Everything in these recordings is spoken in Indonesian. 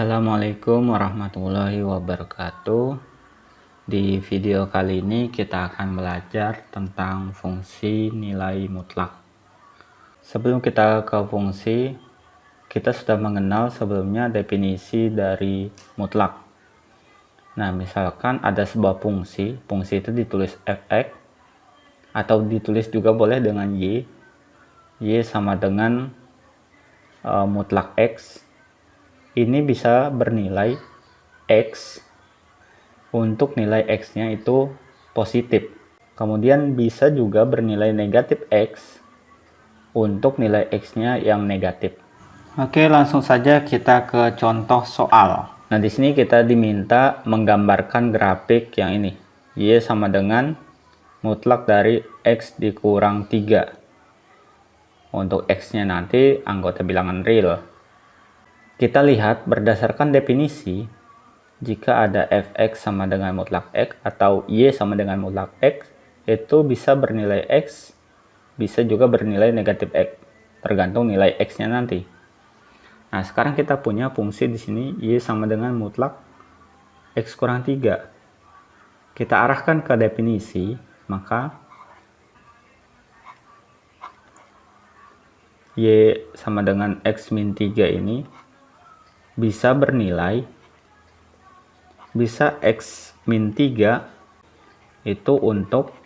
Assalamualaikum warahmatullahi wabarakatuh. Di video kali ini kita akan belajar tentang fungsi nilai mutlak. Sebelum kita ke fungsi, kita sudah mengenal sebelumnya definisi dari mutlak. Nah, misalkan ada sebuah fungsi itu ditulis fx atau ditulis juga boleh dengan y sama dengan mutlak x. Ini bisa bernilai x untuk nilai x-nya itu positif. Kemudian bisa juga bernilai negatif x untuk nilai x-nya yang negatif. Oke, langsung saja kita ke contoh soal. Nah, di sini kita diminta menggambarkan grafik yang ini. Y sama dengan mutlak dari x dikurang 3. Untuk x-nya nanti anggota bilangan real. Kita lihat berdasarkan definisi, jika ada fx sama dengan mutlak x atau y sama dengan mutlak x, itu bisa bernilai x, bisa juga bernilai negatif x, tergantung nilai x-nya nanti. Nah, sekarang kita punya fungsi di sini y sama dengan mutlak x kurang 3. Kita arahkan ke definisi, maka y sama dengan x min 3 ini bisa bernilai, bisa x min 3 itu untuk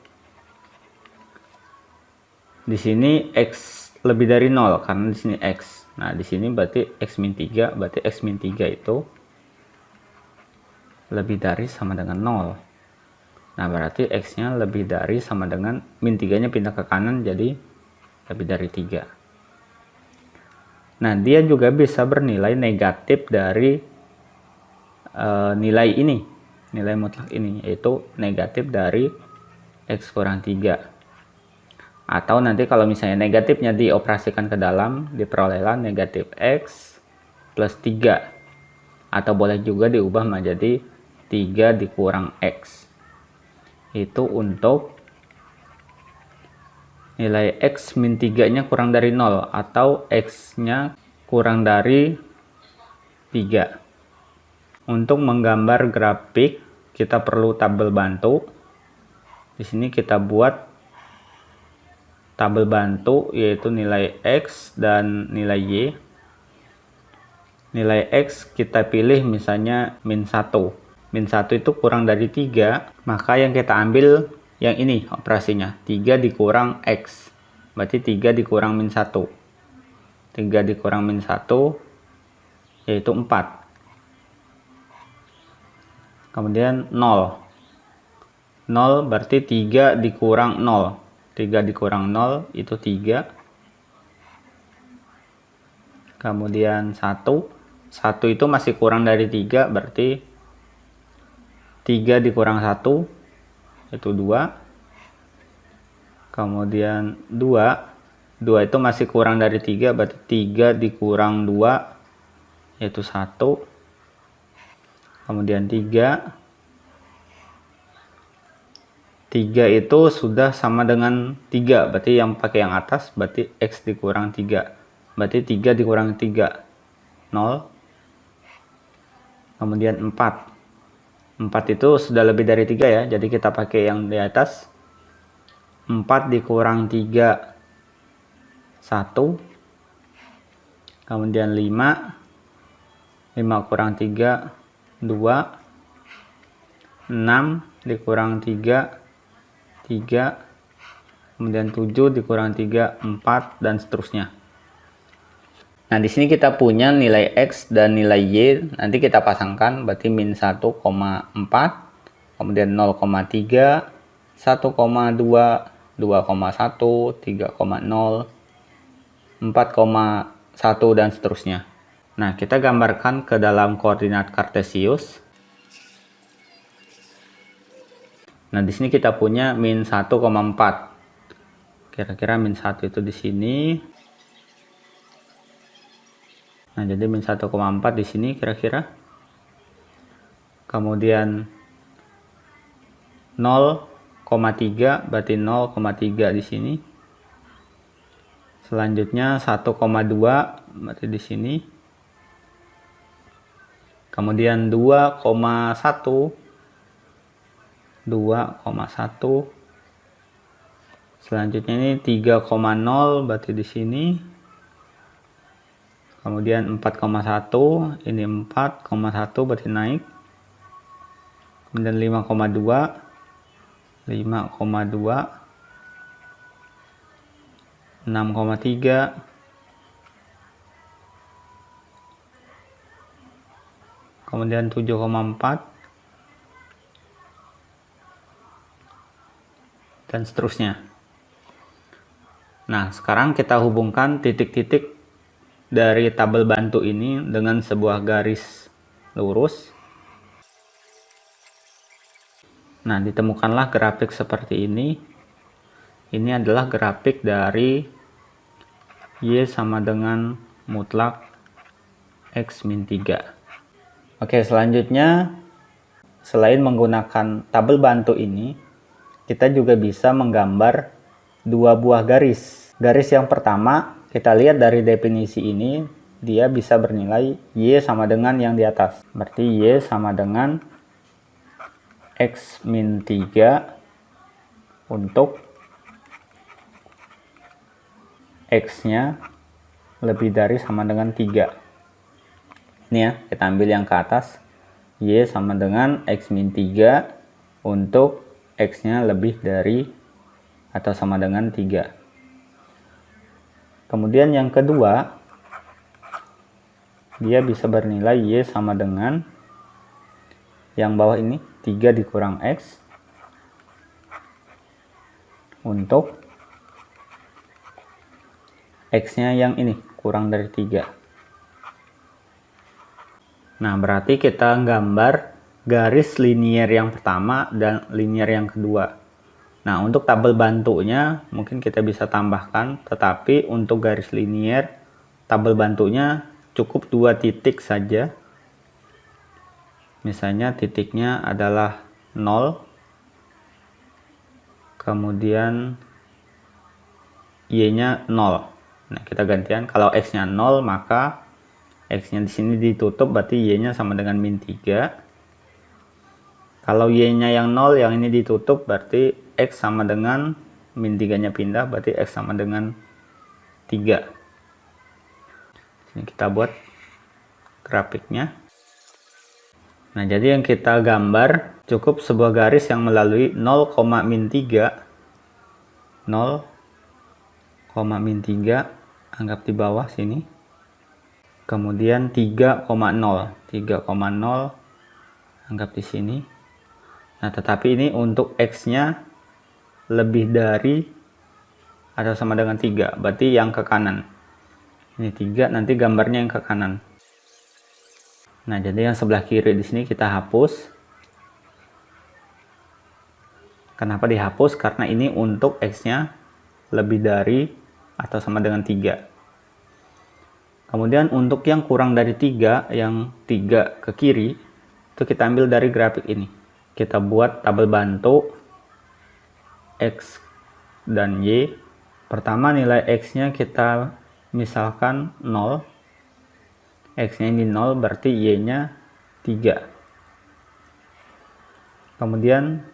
di sini x lebih dari 0 karena di sini x. Nah, di sini berarti x min 3, berarti x min 3 itu lebih dari sama dengan 0. Nah, berarti x-nya lebih dari sama dengan min 3-nya pindah ke kanan jadi lebih dari 3. Nah, dia juga bisa bernilai negatif dari nilai ini, nilai mutlak ini, yaitu negatif dari x kurang 3. Atau nanti kalau misalnya negatifnya dioperasikan ke dalam, diperolehlah negatif x plus 3. Atau boleh juga diubah menjadi 3 dikurang x. Itu untuk nilai x min 3-nya kurang dari 0 atau x-nya kurang dari 3. Untuk menggambar grafik, kita perlu tabel bantu. Di sini kita buat tabel bantu yaitu nilai x dan nilai y. Nilai x kita pilih misalnya min 1. Min 1 itu kurang dari 3, maka yang kita ambil yang ini operasinya, 3 dikurang x, berarti 3 dikurang min 1. 3 dikurang min 1 yaitu 4. Kemudian 0. 0 berarti 3 dikurang 0. 3 dikurang 0 itu 3. Kemudian 1. 1 itu masih kurang dari 3, berarti 3 dikurang 1 itu 2. Kemudian 2 itu masih kurang dari 3, berarti 3 dikurang 2 yaitu 1. Kemudian 3 itu sudah sama dengan 3, berarti yang pakai yang atas berarti x dikurang 3, berarti 3 dikurang 3 0. Kemudian 4 itu sudah lebih dari 3 ya, jadi kita pakai yang di atas. 4 dikurang 3 1. Kemudian 5 kurang 3 2. 6 dikurang 3 3. Kemudian 7 dikurang 3 4, dan seterusnya. Nah, di sini kita punya nilai x dan nilai y, nanti kita pasangkan, berarti min 1,4, kemudian 0,3, 1,2, 2,1, 3,0, 4,1, dan seterusnya. Nah, kita gambarkan ke dalam koordinat kartesius. Nah, di sini kita punya min 1,4. Kira-kira min 1 itu di sini. Nah, jadi min 1,4 di sini kira-kira. Kemudian 0,3 berarti 0,3 di sini. Selanjutnya 1,2 berarti di sini. Kemudian 2,1. Selanjutnya ini 3,0 berarti di sini. Kemudian 4,1, ini 4,1 berarti naik. Kemudian 5,2, 6,3, kemudian 7,4, dan seterusnya. Nah, sekarang kita hubungkan titik-titik dari tabel bantu ini dengan sebuah garis lurus. Nah, ditemukanlah grafik seperti ini. Ini adalah grafik dari Y sama dengan mutlak X min 3. Oke, selanjutnya selain menggunakan tabel bantu ini, kita juga bisa menggambar dua buah garis. Garis yang pertama, kita lihat dari definisi ini, dia bisa bernilai Y sama dengan yang di atas. Berarti Y sama dengan X min 3 untuk X-nya lebih dari sama dengan 3. Ini ya, kita ambil yang ke atas. Y sama dengan X min 3 untuk X-nya lebih dari atau sama dengan 3. Kemudian yang kedua, dia bisa bernilai Y sama dengan yang bawah ini, 3 dikurang X untuk X-nya yang ini, kurang dari 3. Nah, berarti kita gambar garis linier yang pertama dan linier yang kedua. Nah, untuk tabel bantunya mungkin kita bisa tambahkan, tetapi untuk garis linier tabel bantunya cukup 2 titik saja. Misalnya titiknya adalah 0, kemudian Y-nya 0. Nah, kita gantian, kalau X-nya 0 maka X-nya di sini ditutup, berarti Y-nya sama dengan min 3. Kalau Y-nya yang 0, yang ini ditutup, berarti X sama dengan min 3-nya pindah, berarti X sama dengan 3. Ini kita buat grafiknya. Nah, jadi yang kita gambar cukup sebuah garis yang melalui 0, min 3. 0, min 3, anggap di bawah sini. Kemudian 3,0, anggap di sini. Nah, tetapi ini untuk X-nya lebih dari atau sama dengan 3, berarti yang ke kanan. Ini 3, nanti gambarnya yang ke kanan. Nah, jadi yang sebelah kiri di sini kita hapus. Kenapa dihapus? Karena ini untuk X-nya lebih dari atau sama dengan 3. Kemudian untuk yang kurang dari 3, yang 3 ke kiri, itu kita ambil dari grafik ini. Kita buat tabel bantu X dan Y. Pertama, nilai X-nya kita misalkan 0. X-nya ini 0, berarti Y-nya 3. Kemudian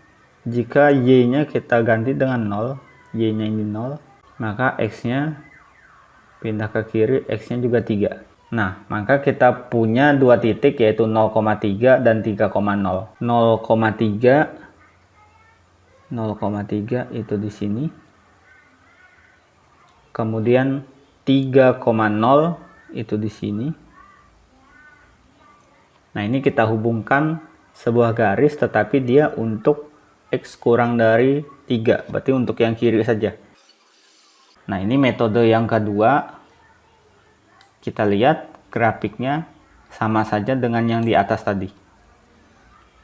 jika Y-nya kita ganti dengan 0, Y-nya ini 0, maka X-nya pindah ke kiri, X-nya juga 3. Nah, maka kita punya 2 titik, yaitu 0,3 dan 3,0. 0,3 itu di sini. Kemudian 3,0 itu di sini. Nah, ini kita hubungkan sebuah garis, tetapi dia untuk X kurang dari 3, berarti untuk yang kiri saja. Nah, ini metode yang kedua. Kita lihat grafiknya sama saja dengan yang di atas tadi.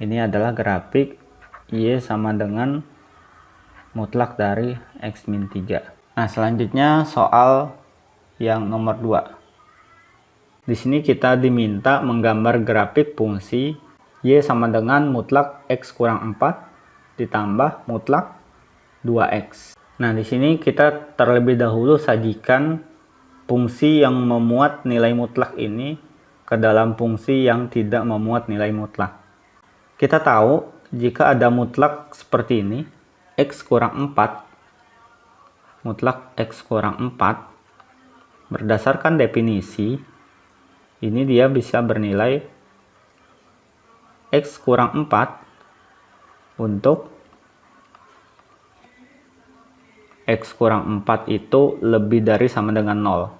Ini adalah grafik Y sama dengan mutlak dari X min 3. Nah, selanjutnya soal yang nomor 2. Di sini kita diminta menggambar grafik fungsi Y sama dengan mutlak X kurang 4 ditambah mutlak 2X. Nah, di sini kita terlebih dahulu sajikan fungsi yang memuat nilai mutlak ini ke dalam fungsi yang tidak memuat nilai mutlak. Kita tahu jika ada mutlak seperti ini, X kurang 4, mutlak X kurang 4, berdasarkan definisi, ini dia bisa bernilai X kurang 4 untuk X kurang 4 itu lebih dari sama dengan 0.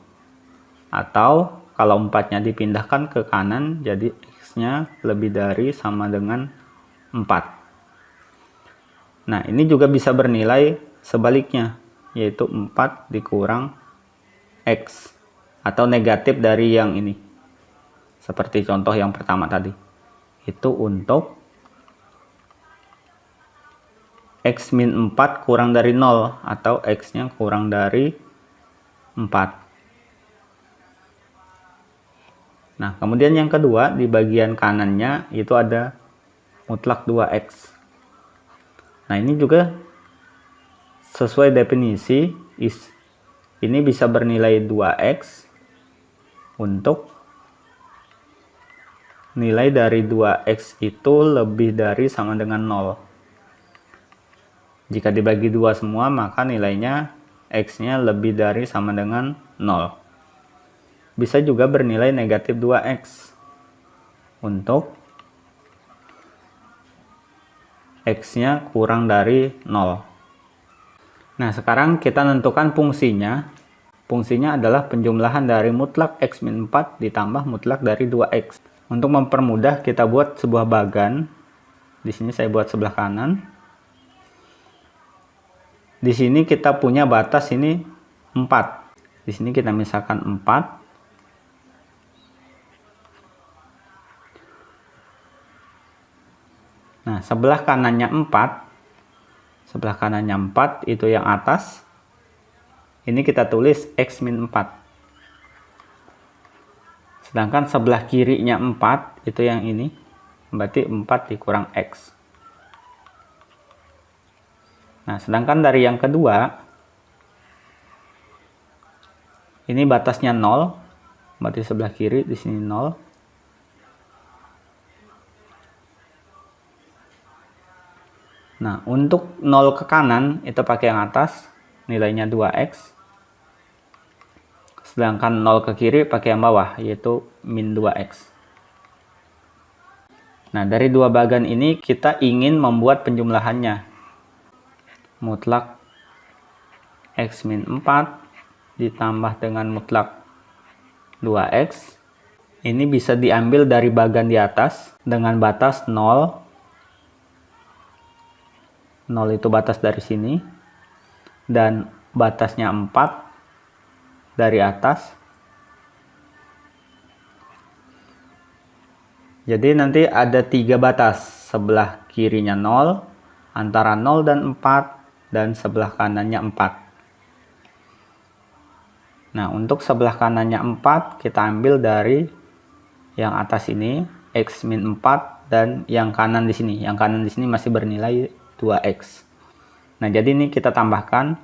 Atau kalau 4-nya dipindahkan ke kanan, jadi X-nya lebih dari sama dengan 4. Nah, ini juga bisa bernilai sebaliknya, yaitu 4 dikurang X. Atau negatif dari yang ini. Seperti contoh yang pertama tadi. Itu untuk X min 4 kurang dari 0 atau X-nya kurang dari 4. Nah, kemudian yang kedua di bagian kanannya itu ada mutlak 2X. Nah, ini juga sesuai definisi, ini bisa bernilai 2X untuk nilai dari 2X itu lebih dari sama dengan 0. Jika dibagi 2 semua, maka nilainya X-nya lebih dari sama dengan 0. Bisa juga bernilai negatif 2X untuk X-nya kurang dari 0. Nah, sekarang kita tentukan fungsinya. Fungsinya adalah penjumlahan dari mutlak X min 4 ditambah mutlak dari 2X. Untuk mempermudah, kita buat sebuah bagan. Di sini saya buat sebelah kanan. Di sini kita punya batas ini 4. Di sini kita misalkan 4. Nah, sebelah kanannya 4. Sebelah kanannya 4 itu yang atas. Ini kita tulis X min 4. Sedangkan sebelah kirinya 4 itu yang ini. Berarti 4 dikurang X. Nah, sedangkan dari yang kedua, ini batasnya 0, berarti sebelah kiri di sini 0. Nah, untuk 0 ke kanan itu pakai yang atas, nilainya 2X. Sedangkan 0 ke kiri pakai yang bawah, yaitu min 2X. Nah, dari dua bagan ini kita ingin membuat penjumlahannya. Mutlak X min 4 ditambah dengan mutlak 2X. Ini bisa diambil dari bagan di atas dengan batas 0. 0 itu batas dari sini. Dan batasnya 4 dari atas. Jadi nanti ada 3 batas. Sebelah kirinya 0, antara 0 dan 4, dan sebelah kanannya 4. Nah, untuk sebelah kanannya 4 kita ambil dari yang atas ini X min 4 dan yang kanan di sini. Yang kanan di sini masih bernilai 2X. Nah, jadi ini kita tambahkan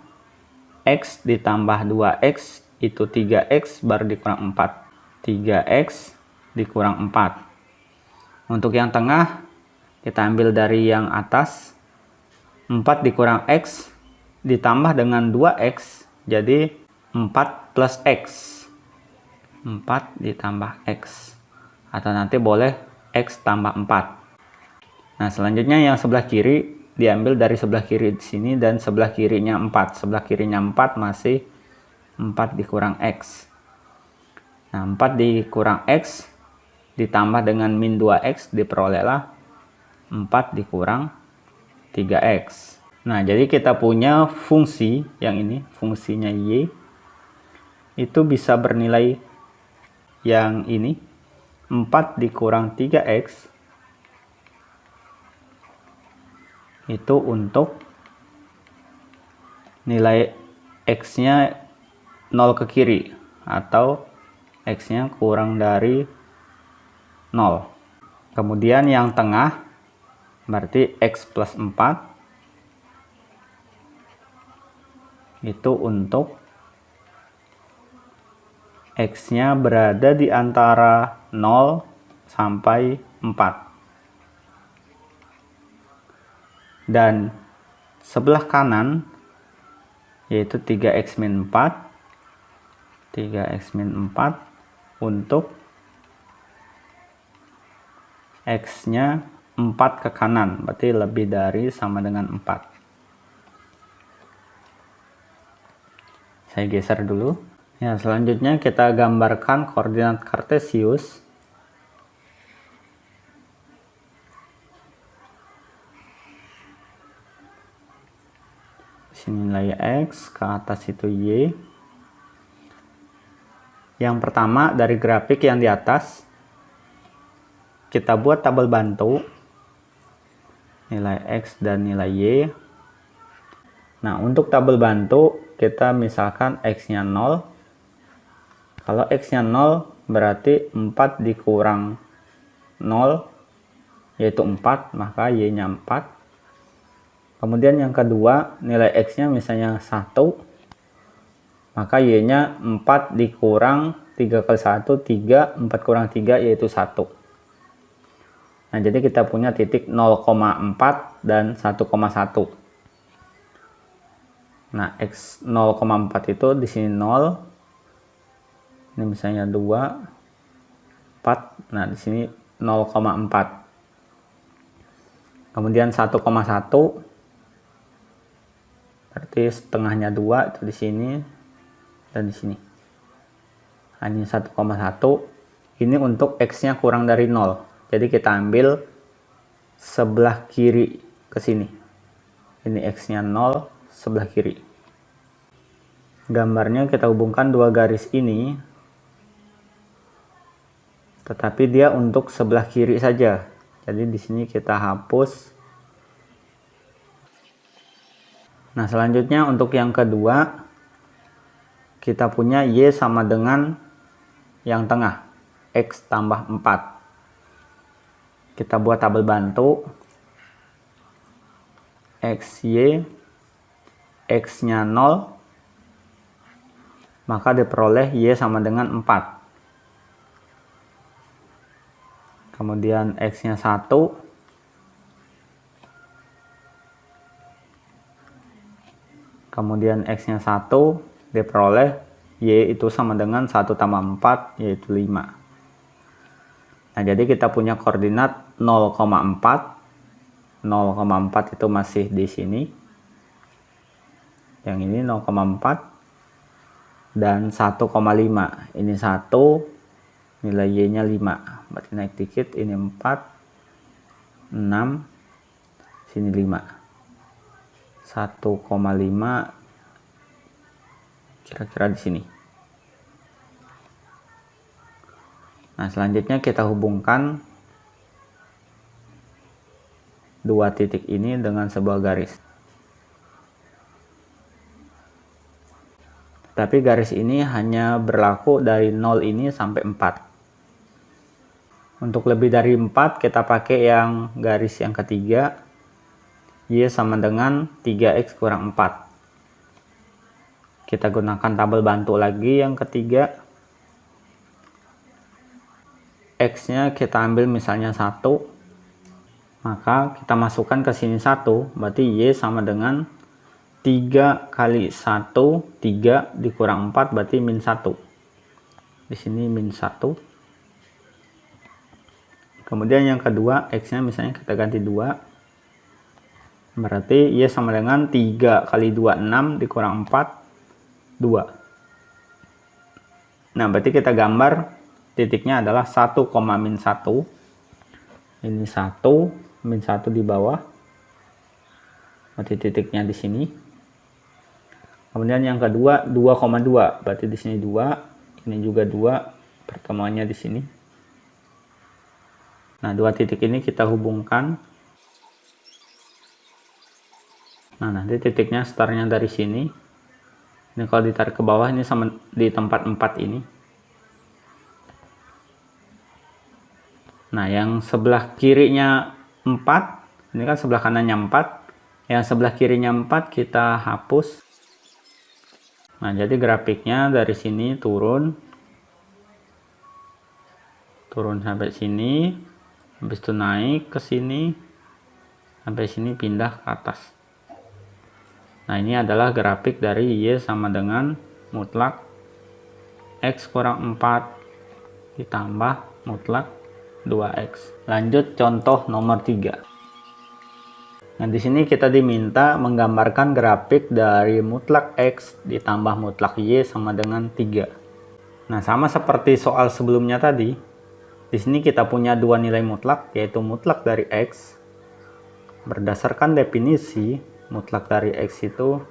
X ditambah 2X itu 3X baru dikurang 4. 3X dikurang 4. Untuk yang tengah kita ambil dari yang atas 4 dikurang X ditambah dengan 2X, jadi 4 plus X. 4 ditambah X. Atau nanti boleh X tambah 4. Nah, selanjutnya yang sebelah kiri diambil dari sebelah kiri di sini dan sebelah kirinya 4. Sebelah kirinya 4 masih 4 dikurang X. Nah, 4 dikurang X ditambah dengan min 2X diperolehlah 4 dikurang 3X. Nah, jadi kita punya fungsi yang ini, fungsinya Y, itu bisa bernilai yang ini, 4 dikurang 3X, itu untuk nilai X-nya 0 ke kiri, atau X-nya kurang dari 0. Kemudian yang tengah, berarti X plus 4 itu untuk X-nya berada di antara 0 sampai 4. Dan sebelah kanan yaitu 3x-4 untuk x nya 4 ke kanan, berarti lebih dari sama dengan 4. Saya geser dulu ya. Selanjutnya kita gambarkan koordinat kartesius. Sini nilai x, ke atas itu y. Yang pertama dari grafik yang di atas, kita buat tabel bantu nilai x dan nilai y. Nah, untuk tabel bantu kita misalkan x-nya 0. Kalau x-nya 0 berarti 4 dikurang 0 yaitu 4, maka y-nya 4. Kemudian yang kedua, nilai x-nya misalnya 1, maka y-nya 4 dikurang 3 kali 1, 3, 4 kurang 3 yaitu 1. Nah, jadi kita punya titik 0,4 dan 1,1. Nah, x 0,4 itu di sini 0. Ini misalnya 2, 4. Nah, di sini 0,4. Kemudian 1,1 berarti setengahnya 2 itu di sini dan di sini. Hanya 1,1. Ini untuk x-nya kurang dari 0. Jadi kita ambil sebelah kiri ke sini. Ini x-nya 0, sebelah kiri. Gambarnya kita hubungkan dua garis ini, tetapi dia untuk sebelah kiri saja. Jadi di sini kita hapus. Nah, selanjutnya untuk yang kedua, kita punya y sama dengan yang tengah, x tambah 4. Kita buat tabel bantu. XY, x-nya 0, maka diperoleh y sama dengan 4. Kemudian x-nya 1, kemudian x-nya 1 diperoleh y itu sama dengan 1 tambah 4 yaitu 5. Nah, jadi kita punya koordinat 0,4. 0,4 itu masih di sini. Yang ini 0,4 dan 1,5. Ini 1, nilai y-nya 5. Berarti naik dikit, ini 4, 6, sini 5. 1,5 kira-kira di sini. Nah, selanjutnya kita hubungkan dua titik ini dengan sebuah garis. Tapi garis ini hanya berlaku dari 0 ini sampai 4. Untuk lebih dari 4 kita pakai yang garis yang ketiga, y sama dengan 3x kurang 4. Kita gunakan tabel bantu lagi yang ketiga. X-nya kita ambil misalnya 1. Maka kita masukkan ke sini 1. Berarti y sama dengan 3 kali 1. 3 dikurang 4 berarti min 1. Di sini min 1. Kemudian yang kedua, X-nya misalnya kita ganti 2. Berarti y sama dengan 3 kali 2, 6 dikurang 4. 2. Nah, berarti kita gambar titiknya adalah 1, min 1. Ini 1, min 1 di bawah. Berarti titiknya di sini. Kemudian yang kedua 2,2. Berarti di sini 2, ini juga 2, pertemuannya di sini. Nah, dua titik ini kita hubungkan. Nah, nanti titiknya startnya dari sini. Ini kalau ditarik ke bawah ini sama di tempat 4 ini. Nah, yang sebelah kirinya 4, ini kan sebelah kanannya 4. Yang sebelah kirinya 4 kita hapus. Nah, jadi grafiknya dari sini turun. turun sampai sini, habis itu naik ke sini, sampai sini pindah ke atas. Nah, ini adalah grafik dari Y sama dengan mutlak X kurang 4 ditambah mutlak 2X. Lanjut contoh nomor 3. Nah, di sini kita diminta menggambarkan grafik dari mutlak X ditambah mutlak Y sama dengan 3. Nah, sama seperti soal sebelumnya tadi, di sini kita punya dua nilai mutlak, yaitu mutlak dari X. Berdasarkan definisi, mutlak dari X itu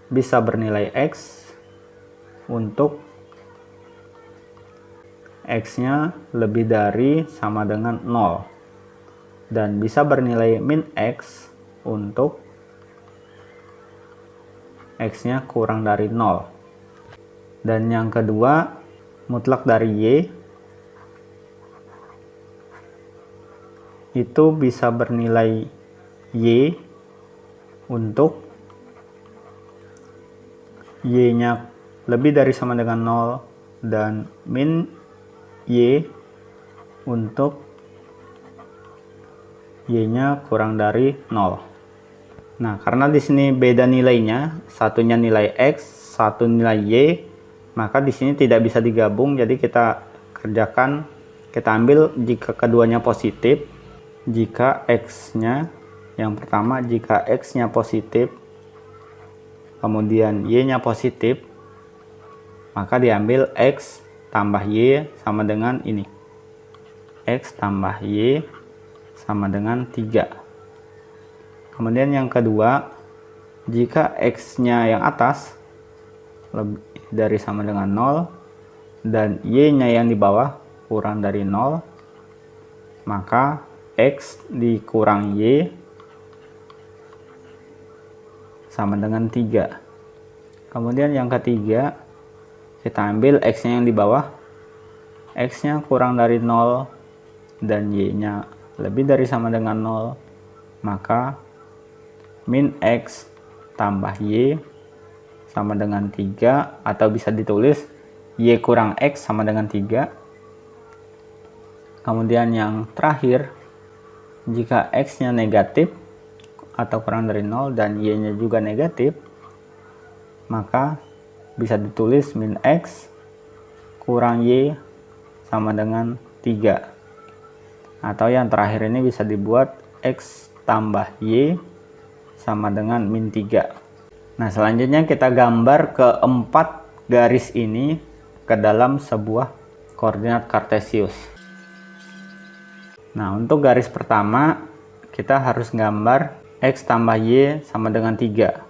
bisa bernilai X untuk X-nya lebih dari sama dengan 0. Dan bisa bernilai min X untuk X-nya kurang dari 0. Dan yang kedua, mutlak dari Y itu bisa bernilai Y untuk Y-nya lebih dari sama dengan 0 dan min Y untuk Y-nya kurang dari 0. Nah, karena di sini beda nilainya, satunya nilai X, satu nilai Y, maka di sini tidak bisa digabung. Jadi kita kerjakan, kita ambil jika keduanya positif, jika X-nya, yang pertama jika X-nya positif, kemudian Y-nya positif, maka diambil X tambah Y sama dengan ini. X tambah Y sama dengan 3. Kemudian yang kedua, jika X-nya yang atas lebih dari sama dengan 0 dan Y-nya yang di bawah kurang dari 0, maka X dikurang Y sama dengan 3. Kemudian yang ketiga, kita ambil X-nya yang di bawah, X-nya kurang dari 0 dan Y-nya lebih dari sama dengan 0, maka min X tambah Y sama dengan 3, atau bisa ditulis Y kurang X sama dengan 3. Kemudian yang terakhir, jika X-nya negatif atau kurang dari 0 dan Y-nya juga negatif, maka bisa ditulis min X kurang Y sama dengan 3. Atau yang terakhir ini bisa dibuat X tambah Y sama dengan min 3. Nah, selanjutnya kita gambar keempat garis ini ke dalam sebuah koordinat kartesius. Nah, untuk garis pertama kita harus gambar X tambah Y sama dengan 3.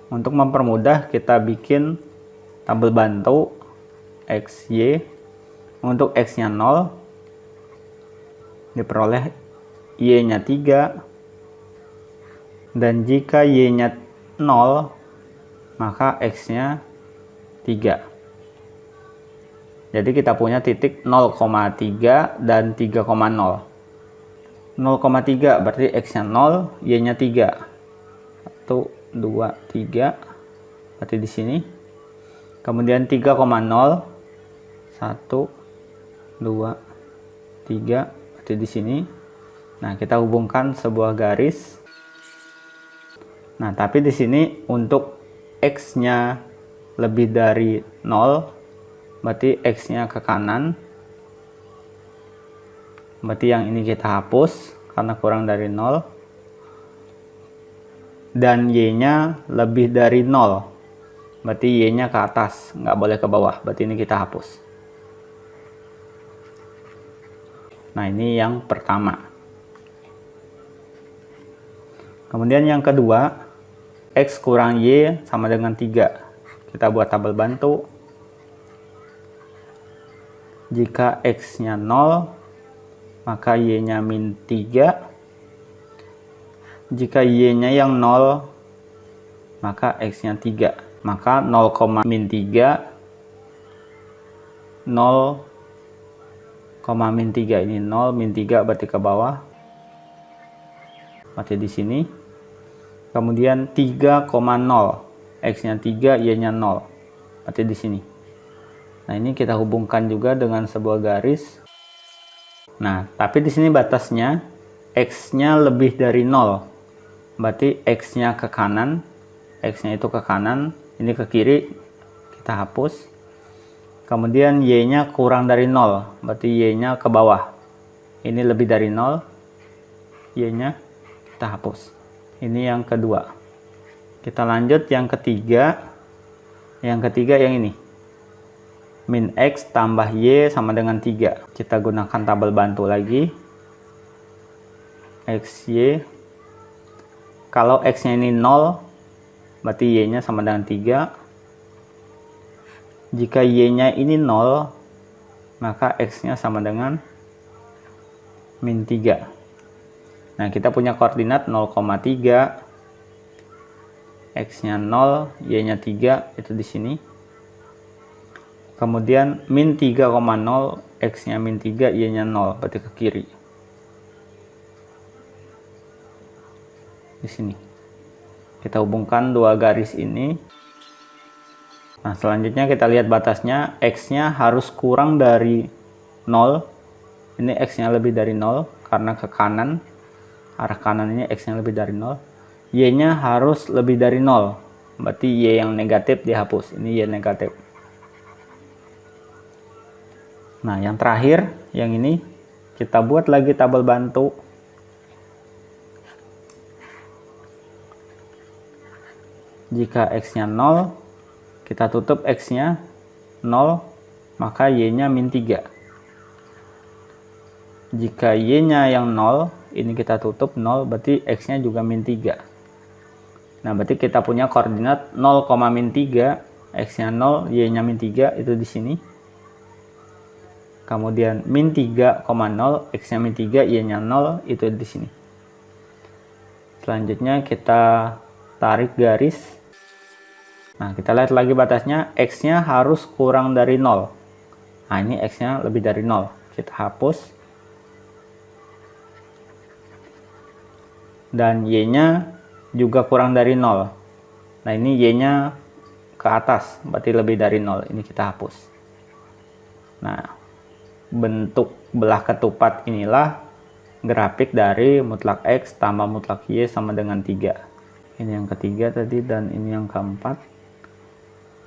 Untuk mempermudah, kita bikin tabel bantu X, Y. Untuk X-nya 0, diperoleh Y-nya 3. Dan jika Y-nya 0, maka X-nya 3. Jadi kita punya titik 0,3 dan 3,0. 0,3 berarti X-nya 0, Y-nya 3. 1, 2, 3. Berarti di sini. Kemudian 3,0. 1, 2, 3. Berarti di sini. Nah, kita hubungkan sebuah garis. Nah, tapi di sini untuk X-nya lebih dari 0, berarti X-nya ke kanan. Berarti yang ini kita hapus karena kurang dari 0. Dan Y-nya lebih dari 0. Berarti Y-nya ke atas, nggak boleh ke bawah. Berarti ini kita hapus. Nah, ini yang pertama. Kemudian yang kedua, X kurang Y sama dengan 3. Kita buat tabel bantu. Jika X-nya 0, maka Y-nya min 3. Jika Y-nya yang 0, maka X-nya 3. Maka 0, min 3. 0, min 3 ini 0, min 3 berarti ke bawah. Berarti di sini. Kemudian 3,0. X-nya 3, Y-nya 0. Berarti di sini. Nah, ini kita hubungkan juga dengan sebuah garis. Nah, tapi di sini batasnya X-nya lebih dari 0. Berarti X-nya ke kanan, X-nya itu ke kanan, ini ke kiri, kita hapus. Kemudian Y-nya kurang dari 0, berarti Y-nya ke bawah. Ini lebih dari 0, Y-nya kita hapus. Ini yang kedua. Kita lanjut yang ketiga. Yang ketiga yang ini. Min X tambah Y sama dengan 3. Kita gunakan tabel bantu lagi. XY. Kalau X-nya ini 0, berarti Y-nya sama dengan 3. Jika Y-nya ini 0, maka X-nya sama dengan min 3. Nah, kita punya koordinat 0,3. X-nya 0, Y-nya 3, itu di sini. Kemudian min 3,0, X-nya min 3, Y-nya 0, berarti ke kiri. Di sini. Kita hubungkan dua garis ini. Nah, selanjutnya kita lihat batasnya. X-nya harus kurang dari 0. Ini X-nya lebih dari 0, karena ke kanan. Arah kanan ini X-nya lebih dari 0. Y-nya harus lebih dari 0. Berarti Y yang negatif dihapus. Ini Y negatif. Nah, yang terakhir, yang ini, kita buat lagi tabel bantu. Jika X-nya 0, kita tutup X-nya 0, maka Y-nya min 3. Jika Y-nya yang 0, ini kita tutup 0, berarti X-nya juga min 3. Nah, berarti kita punya koordinat 0,-3, X-nya 0, Y-nya min 3, itu di sini. Kemudian min 3,0, X-nya min 3, Y-nya 0, itu di sini. Selanjutnya kita tarik garis. Nah, kita lihat lagi batasnya. X-nya harus kurang dari 0. Nah, ini X-nya lebih dari 0. Kita hapus. Dan Y-nya juga kurang dari 0. Nah, ini Y-nya ke atas, berarti lebih dari 0. Ini kita hapus. Nah, bentuk belah ketupat inilah grafik dari mutlak X tambah mutlak Y sama dengan 3. Ini yang ketiga tadi, dan ini yang keempat.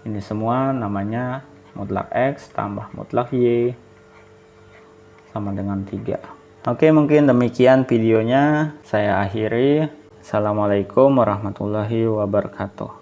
Ini semua namanya mutlak X tambah mutlak Y sama dengan 3. Oke, mungkin demikian videonya. Saya akhiri. Assalamualaikum warahmatullahi wabarakatuh.